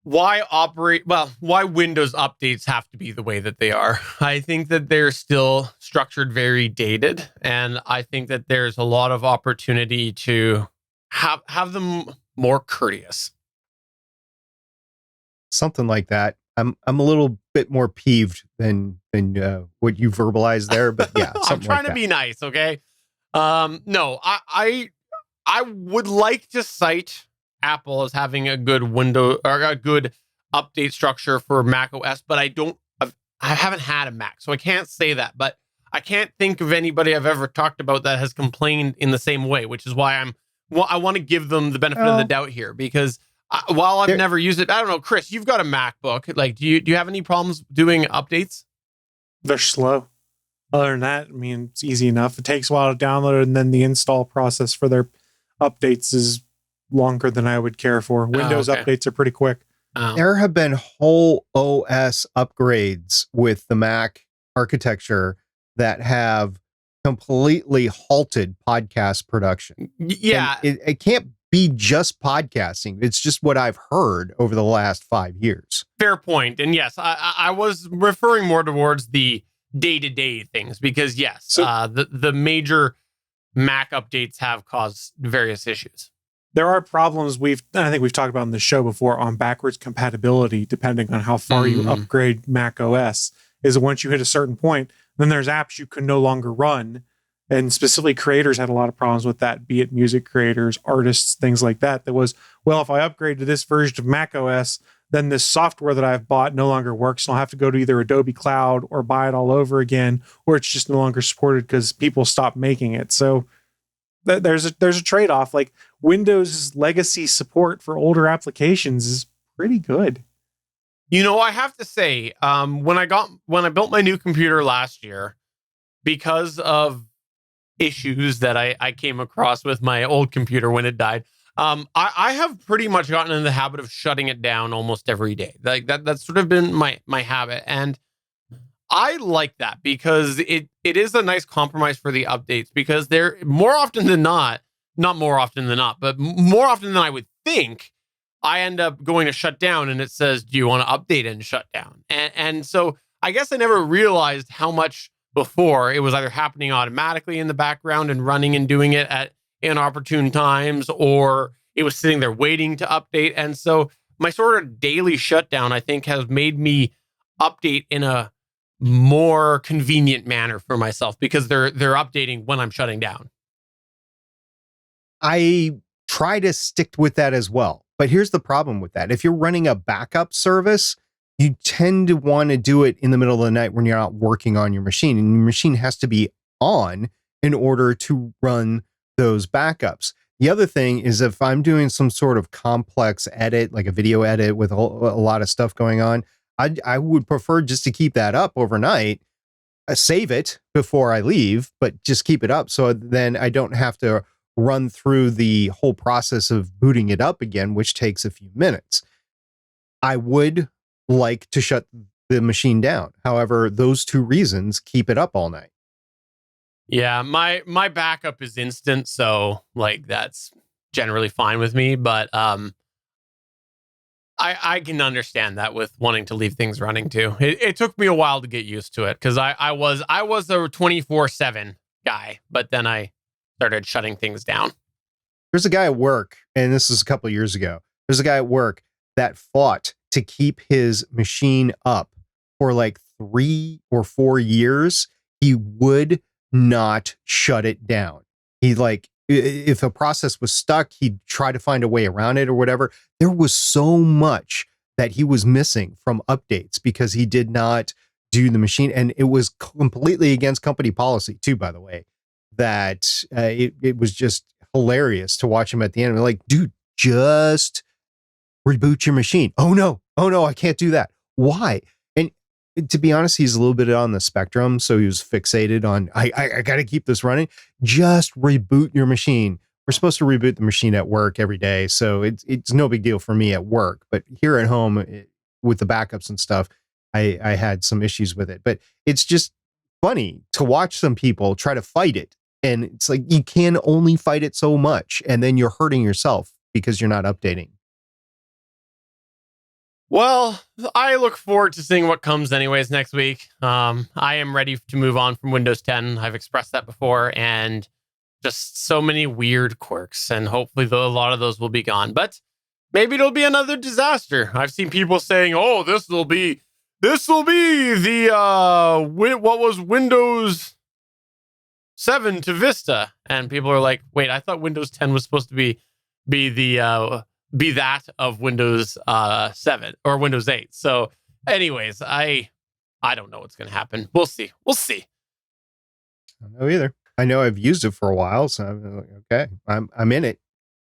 why Windows updates have to be the way that they are. I think that they're still structured very dated, and I think that there's a lot of opportunity to have them more courteous. Something like that. I'm a little bit more peeved than what you verbalized there, but yeah, I'm something trying like to that. be nice, okay? No, I would like to cite Apple as having a good window or a good update structure for Mac OS, but I haven't had a Mac, so I can't say that. But I can't think of anybody I've ever talked about that has complained in the same way, which is why I want to give them the benefit of the doubt here, because while I've never used it, I don't know, Chris, you've got a MacBook. Like, do you have any problems doing updates? They're slow. Other than that, I mean, it's easy enough. It takes a while to download, and then the install process for their updates is longer than I would care for. Windows okay. updates are pretty quick. There have been whole OS upgrades with the Mac architecture that have completely halted podcast production. Yeah. And it can't be just podcasting. It's just what I've heard over the last 5 years. Fair point. And yes, I was referring more towards the day-to-day things because yes, the major Mac updates have caused various issues. There are problems I think we've talked about on the show before on backwards compatibility, depending on how far you upgrade Mac OS, is that once you hit a certain point, then there's apps you can no longer run. And specifically creators had a lot of problems with that, be it music creators, artists, things like that. That was, well, if I upgrade to this version of Mac OS, then this software that I've bought no longer works. And I'll have to go to either Adobe Cloud or buy it all over again, or it's just no longer supported because people stopped making it. So there's a trade-off. Like Windows legacy support for older applications is pretty good. You know, I have to say, when I built my new computer last year, because of issues that I came across with my old computer when it died, I have pretty much gotten in the habit of shutting it down almost every day. Like that's sort of been my habit, and I like that because it is a nice compromise for the updates, because they're more often than not more often than I would think, I end up going to shut down and it says, do you want to update and shut down? And so I guess I never realized how much before it was either happening automatically in the background and running and doing it at inopportune times, or it was sitting there waiting to update. And so my sort of daily shutdown, I think, has made me update in a more convenient manner for myself because they're updating when I'm shutting down. I try to stick with that as well. But here's the problem with that. If you're running a backup service, you tend to want to do it in the middle of the night when you're not working on your machine, and your machine has to be on in order to run those backups. The other thing is, if I'm doing some sort of complex edit, like a video edit with a lot of stuff going on, I would prefer just to keep that up overnight, save it before I leave, but just keep it up so then I don't have to run through the whole process of booting it up again, which takes a few minutes. I would like to shut the machine down. However, those two reasons keep it up all night. Yeah, my backup is instant, so like that's generally fine with me, but I can understand that with wanting to leave things running too. It took me a while to get used to it because I was a 24/7 guy, but then I started shutting things down. There's a guy at work, and this is a couple of years ago. There's a guy at work that fought to keep his machine up for like 3 or 4 years. He would not shut it down. He like, if a process was stuck, he'd try to find a way around it or whatever. There was so much that he was missing from updates because he did not do the machine. And it was completely against company policy too, by the way, that it was just hilarious to watch him at the end. Like, dude, just reboot your machine. Oh no, I can't do that. Why? And to be honest, he's a little bit on the spectrum. So he was fixated on, I got to keep this running. Just reboot your machine. We're supposed to reboot the machine at work every day. So it's no big deal for me at work. But here at home with the backups and stuff, I had some issues with it. But it's just funny to watch some people try to fight it. And it's like, you can only fight it so much. And then you're hurting yourself because you're not updating. Well, I look forward to seeing what comes anyways next week. I am ready to move on from Windows 10. I've expressed that before, and just so many weird quirks, and hopefully a lot of those will be gone. But maybe it'll be another disaster. I've seen people saying, "Oh, this will be the what was Windows 7 to Vista," and people are like, "Wait, I thought Windows 10 was supposed to be that of Windows 7 or Windows 8." So, anyways, I don't know what's going to happen. We'll see. I don't know either. I know I've used it for a while, so I'm like, okay, I'm in it.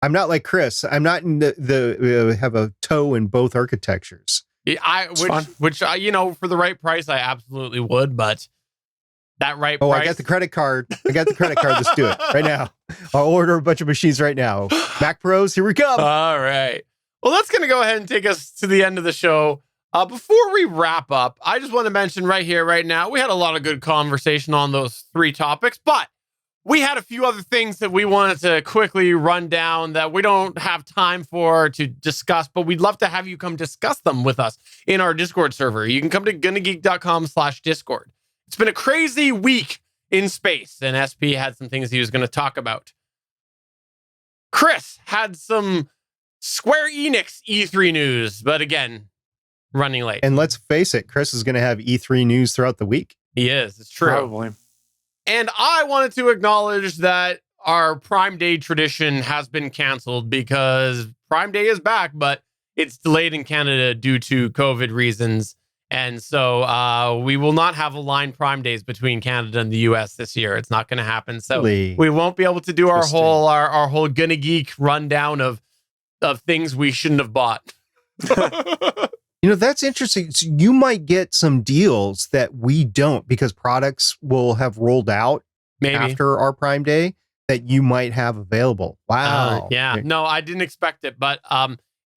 I'm not like Chris. I'm not in the have a toe in both architectures. Yeah, which for the right price, I absolutely would. But that right price. I got the credit card. Let's do it right now. I'll order a bunch of machines right now. Mac Pros, here we come. All right. Well, that's going to go ahead and take us to the end of the show. Before we wrap up, I just want to mention right here, right now, we had a lot of good conversation on those 3 topics, but we had a few other things that we wanted to quickly run down that we don't have time for to discuss, but we'd love to have you come discuss them with us in our Discord server. You can come to gonnageek.com/Discord. It's been a crazy week in space, and SP had some things he was going to talk about. Chris had some Square Enix E3 news, but again, running late. And let's face it, Chris is going to have E3 news throughout the week. He is. It's true. Probably. And I wanted to acknowledge that our Prime Day tradition has been canceled because Prime Day is back, but it's delayed in Canada due to COVID reasons. And so we will not have aligned Prime Days between Canada and the US this year. It's not going to happen. So we won't be able to do our whole Gonna Geek rundown of things we shouldn't have bought. That's interesting. So you might get some deals that we don't because products will have rolled out after our Prime Day that you might have available. Wow. Yeah. No, I didn't expect it, but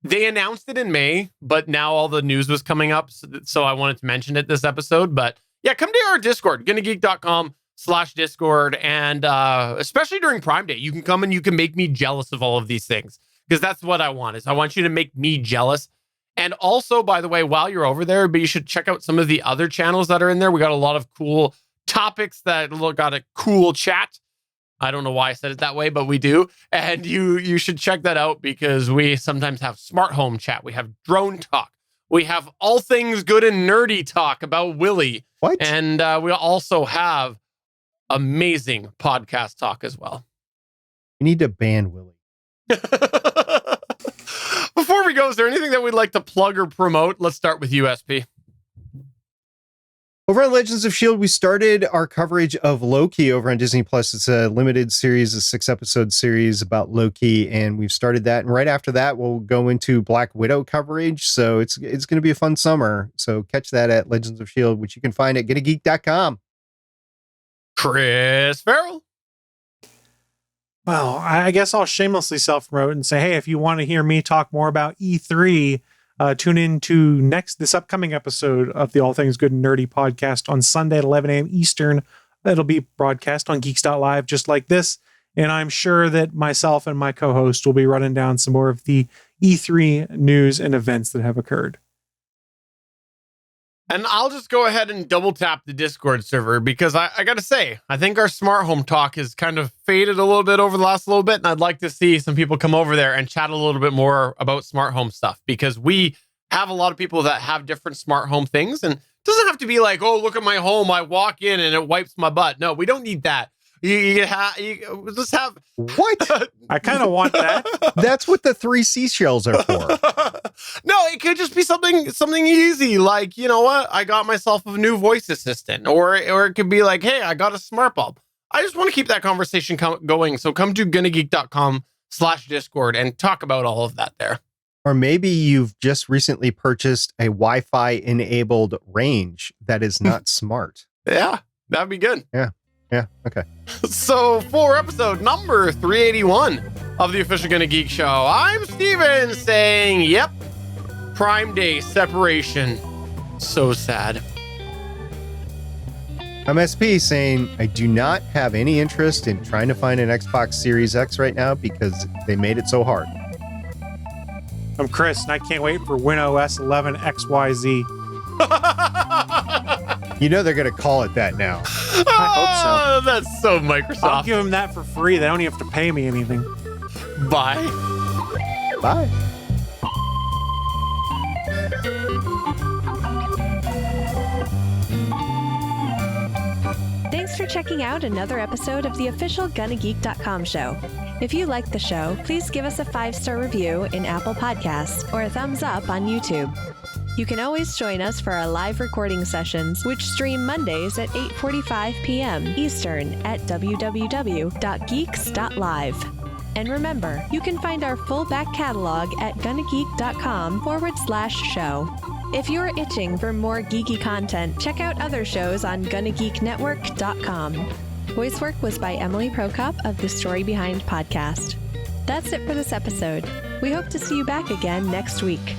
they announced it in May, but now all the news was coming up. So I wanted to mention it this episode. But yeah, come to our Discord, gonnageek.com/Discord. And especially during Prime Day, you can come and you can make me jealous of all of these things because that's what I want is I want you to make me jealous. And also, by the way, while you're over there, but you should check out some of the other channels that are in there. We got a lot of cool topics that got a cool chat. I don't know why I said it that way, but we do. And you should check that out because we sometimes have smart home chat. We have drone talk. We have all things good and nerdy talk about Willie. What? And we also have amazing podcast talk as well. You need to ban Willie. Before we go, is there anything that we'd like to plug or promote? Let's start with USP. Over on Legends of S.H.I.E.L.D., we started our coverage of Loki over on Disney+. It's a limited series, a 6-episode series about Loki, and we've started that. And right after that, we'll go into Black Widow coverage. So it's going to be a fun summer. So catch that at Legends of S.H.I.E.L.D., which you can find at GetAGeek.com. Chris Farrell. Well, I guess I'll shamelessly self-promote and say, hey, if you want to hear me talk more about E3, tune in to this upcoming episode of the All Things Good and Nerdy podcast on Sunday at 11 a.m. Eastern. It'll be broadcast on Geeks.live just like this. And I'm sure that myself and my co-host will be running down some more of the E3 news and events that have occurred. And I'll just go ahead and double tap the Discord server because I got to say, I think our smart home talk has kind of faded a little bit over the last little bit. And I'd like to see some people come over there and chat a little bit more about smart home stuff because we have a lot of people that have different smart home things. And it doesn't have to be like, oh, look at my home. I walk in and it wipes my butt. No, we don't need that. You just have what? I kind of want that. That's what the 3 seashells are for. No, it could just be something easy. Like, you know what? I got myself a new voice assistant, or it could be like, hey, I got a smart bulb. I just want to keep that conversation going. So come to gonnageek.com/Discord and talk about all of that there. Or maybe you've just recently purchased a Wi-Fi enabled range that is not smart. Yeah, that'd be good. Yeah, okay. So for episode number 381 of the Official Gonna Geek Show, I'm Steven saying, yep, Prime Day separation. So sad. I'm SP saying I do not have any interest in trying to find an Xbox Series X right now because they made it so hard. I'm Chris, and I can't wait for WinOS 11 XYZ. You know they're going to call it that now. I hope so. Oh, that's so Microsoft. I'll give them that for free. They don't even have to pay me anything. Bye. Bye. Thanks for checking out another episode of the official GonnaGeek.com show. If you like the show, please give us a 5-star review in Apple Podcasts or a thumbs up on YouTube. You can always join us for our live recording sessions, which stream Mondays at 8:45 p.m. Eastern at www.geeks.live. And remember, you can find our full back catalog at GonnaGeek.com/show. If you're itching for more geeky content, check out other shows on GonnaGeekNetwork.com. Voice work was by Emily Prokop of The Story Behind podcast. That's it for this episode. We hope to see you back again next week.